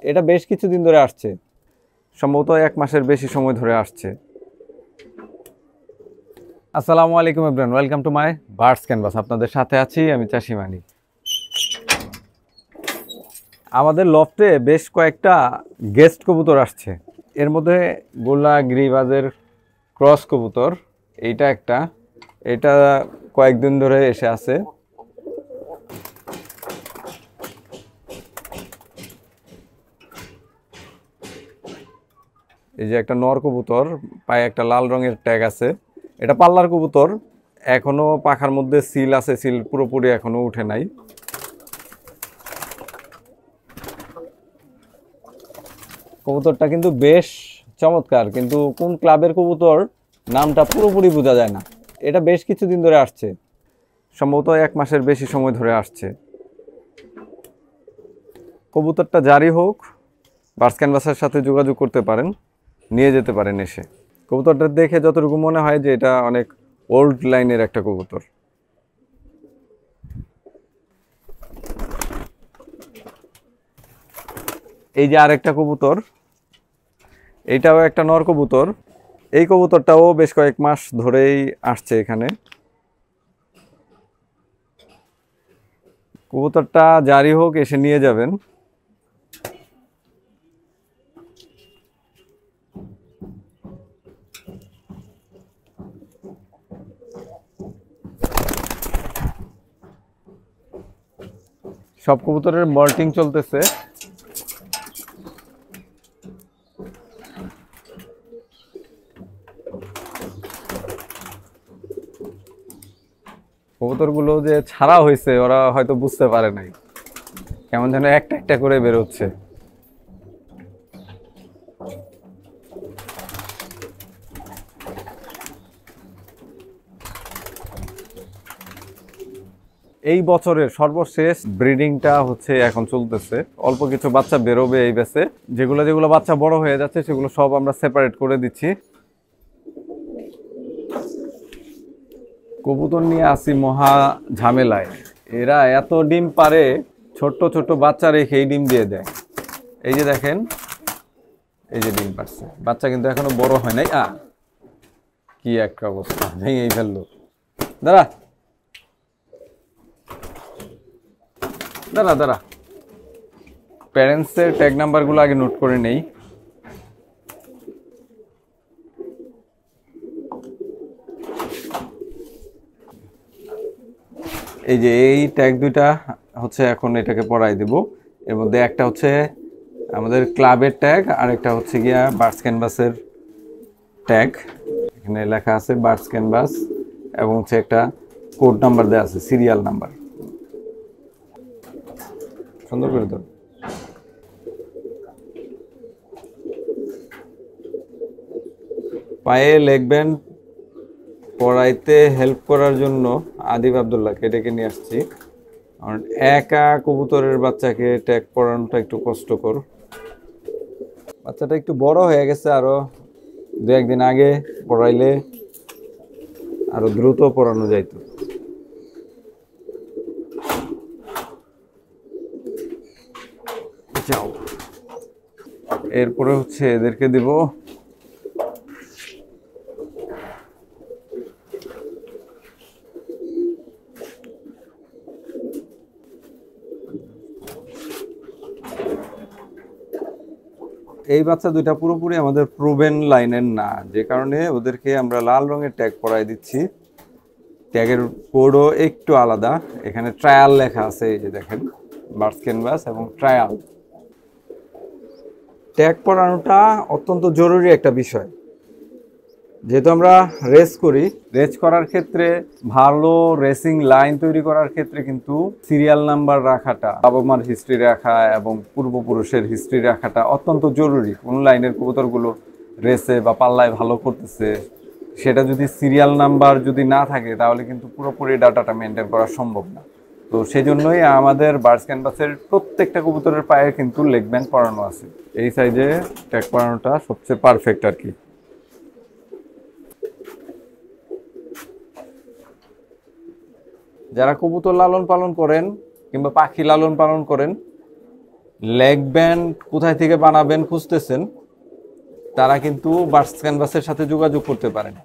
এটা বেশ কিছুদিন ধরে আসছে, সম্ভবত 1 মাসের বেশি সময় ধরে আসছে। আসসালামু আলাইকুম everyone, welcome to my birds canvas. আপনাদের সাথে আছি আমি চাষি মানি। আমাদের লফটে বেশ কয়েকটা গেস্ট কবুতর আসছে। এর মধ্যে গোল্লা গিরিবাজের ক্রস কবুতর এইটা একটা, এটা কয়েকদিন ধরে এসে আছে। এই যে একটা নর কবুতর, পায়ে একটা লাল রঙের ট্যাগ আছে। এটা পাল্লার কবুতর, এখনো পাখার মধ্যে সিল আছে, সিল পুরোপুরি এখনো উঠে নাই। কবুতরটা কিন্তু বেশ চমৎকার, কিন্তু কোন ক্লাবের কবুতর নামটা পুরোপুরি বোঝা যায় না। এটা বেশ কিছুদিন ধরে আসছে, সম্ভবত 1 মাসের বেশি সময় ধরে আসছে। কবুতরটা জারি হোক, বার্ডস ক্যানভাসের সাথে যোগাযোগ করতে পারেন, নিয়ে যেতে পারেন এসে। কবুতরটা দেখে যতটুকু মনে হয় যে এটা অনেক ওল্ড লাইনের একটা কবুতর। এই যে আরেকটা কবুতর, এইটাও একটা নর কবুতর। এই কবুতরটাও বেশ কয়েক মাস ধরেই আসছে এখানে। কবুতরটা জারি হোক, এসে নিয়ে যাবেন। সব কবুতরের মল্টিং চলতেছে। কবুতরগুলো যে ছাড়া হয়েছে ওরা হয়তো বুঝতে পারে নাই, কেমন যেন একটা একটা করে বেরোচ্ছে। এই বছরের সর্বশেষ ব্রিডিংটা হচ্ছে এখন চলতেছে। অল্প কিছু বাচ্চা বেরোবে এই ব্যাচে। যেগুলো যেগুলো বাচ্চা বড় হয়ে যাচ্ছে সেগুলো সব আমরা সেপারেট করে দিচ্ছি। কবুতর নিয়ে আসি মহা ঝামেলায়। এরা এত ডিম পারে, ছোট্ট ছোট্ট বাচ্চা রেখে এই ডিম দিয়ে দেয়। এই যে দেখেন, এই যে ডিম পারছে, বাচ্চা কিন্তু এখনো বড় হয় নাই। কি একটা অবস্থা, ভেঙেই ফেললো। দাঁড়া দাঁড়া দাঁড়া, প্যারেন্টসের ট্যাগ নাম্বারগুলো আগে নোট করে নেই। এই যে এই ট্যাগ দুইটা হচ্ছে এখন এটাকে পড়াই দেব। এর মধ্যে একটা হচ্ছে আমাদের ক্লাবের ট্যাগ, আর একটা হচ্ছে গিয়া বার্ডস ক্যানভাসের ট্যাগ। এখানে লেখা আছে বার্ডস ক্যানভাস এবং হচ্ছে একটা কোড নাম্বার দেওয়া আছে, সিরিয়াল নাম্বার। সুন্দর করে তো পায়ে লেখবেন। পড়াইতে হেল্প করার জন্য আদিব আবদুল্লাহকে ডেকে নিয়ে আসছি, কারণ একা কবুতরের বাচ্চাকে ট্যাগ পড়ানোটা একটু কষ্টকর। বাচ্চাটা একটু বড় হয়ে গেছে, আরো 2-1 দিন আগে পড়াইলে আরো দ্রুত পড়ানো যাইত। যাও, এরপরে হচ্ছে এদেরকে দিব এই বাচ্চা দুইটা পুরোপুরি আমাদের প্রুভেন লাইনের না, যে কারণে ওদেরকে আমরা লাল রঙের ট্যাগ পরাই দিচ্ছি। ট্যাগের কোডও একটু আলাদা, এখানে ট্রায়াল লেখা আছে, এই যে দেখেন বার্ডস ক্যানভাস এবং ট্রায়াল। ট্যাগ পরানোটা অত্যন্ত জরুরি একটা বিষয়, যেহেতু আমরা রেস করি। রেস করার ক্ষেত্রে ভালো রেসিং লাইন তৈরি করার ক্ষেত্রে কিন্তু সিরিয়াল নাম্বার রাখাটা, বাবা মার হিস্ট্রি রাখা এবং পূর্বপুরুষের হিস্ট্রি রাখাটা অত্যন্ত জরুরি। কোন লাইনের কবুতরগুলো রেসে বা পাল্লায় ভালো করতেছে, সেটা যদি সিরিয়াল নাম্বার যদি না থাকে তাহলে কিন্তু পুরোপুরি ডাটাটা মেনটেন করা সম্ভব না। তো সেই জন্যই আমাদের বার্ডস ক্যানভাসের প্রত্যেকটা কবুতরের পায়ে কিন্তু লেগ ব্যান্ড পরানো আছে। এই সাইজে ট্যাগ পরানোটা সবচেয়ে পারফেক্ট আর কি। যারা কবুতর লালন পালন করেন কিংবা পাখি লালন পালন করেন, লেগ ব্যান্ড কোথায় থেকে বানাবেন খুঁজতেছেন, তারা কিন্তু বার্ডস ক্যানভাসের সাথে যোগাযোগ করতে পারেন।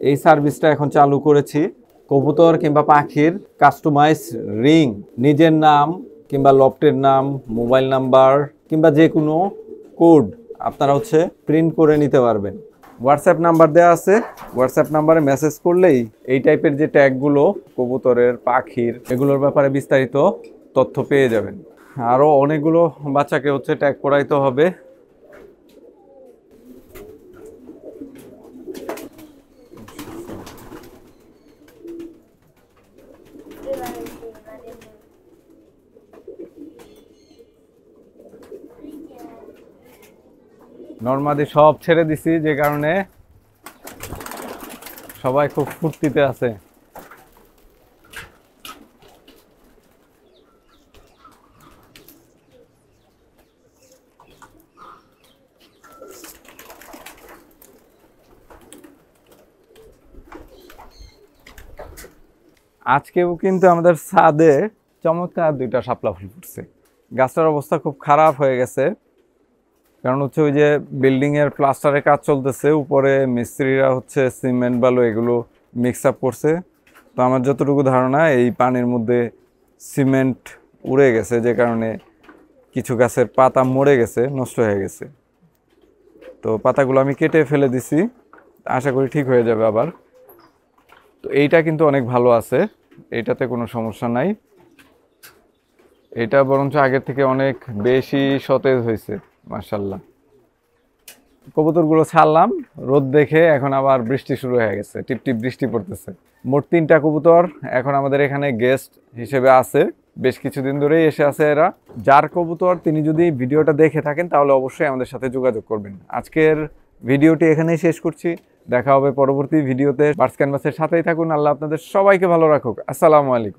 এই সার্ভিসটা এখন চালু করেছি। কবুতর কিংবা পাখির কাস্টমাইজ রিং, নিজের নাম কিংবা লফটের নাম, মোবাইল নাম্বার কিংবা যে কোনো কোড আপনারা প্রিন্ট করে নিতে পারবেন। হোয়াটসঅ্যাপ নাম্বার দেওয়া আছে, হোয়াটসঅ্যাপ নাম্বারে মেসেজ করলেই এই টাইপের যে ট্যাগগুলো কবুতরের, পাখির, এগুলোর ব্যাপারে বিস্তারিত তথ্য পেয়ে যাবেন। আরও অনেকগুলো বাচ্চাকে ট্যাগ করাইতে হবে। নরমাদি সব ছেড়ে দিছি, যে কারণে সবাই খুব ফুর্তিতে আছে। আজকেও কিন্তু আমাদের ছাদে চমৎকার দুইটা শাপলা ফুল ফুটছে। গাছটার অবস্থা খুব খারাপ হয়ে গেছে, কারণ ওই যে বিল্ডিং এর প্লাস্টারের কাজ চলতেছে, উপরে মিস্ত্রিরা সিমেন্ট বালু এগুলো মিক্স আপ করছে। তো আমার যতটুকু ধারণা, এই পানির মধ্যে সিমেন্ট উড়ে গেছে, যে কারণে কিছু গাছের পাতা মরে গেছে, নষ্ট হয়ে গেছে। তো পাতাগুলো আমি কেটে ফেলে দিছি, আশা করি ঠিক হয়ে যাবে আবার। তো এইটা কিন্তু অনেক ভালো আছে, এইটাতে কোনো সমস্যা নাই। এটা বরঞ্চ আগের থেকে অনেক বেশি সতেজ হয়েছে, মাশাআল্লাহ। কবুতরগুলো ছাড়লাম রোদ দেখে, এখন আবার বৃষ্টি শুরু হয়ে গেছে, টিপটিপ বৃষ্টি পড়তেছে। মোট 3টা কবুতর এখন আমাদের এখানে গেস্ট হিসেবে আছে, বেশ কিছুদিন ধরেই এসে আছে এরা। যার কবুতর তিনি যদি ভিডিওটা দেখে থাকেন তাহলে অবশ্যই আমাদের সাথে যোগাযোগ করবেন। আজকের ভিডিওটি এখানেই শেষ করছি, দেখা হবে পরবর্তী ভিডিওতে। বার্ডস ক্যানভাসের সাথেই থাকুন। আল্লাহ আপনাদের সবাইকে ভালো রাখুক। আসসালামু আলাইকুম।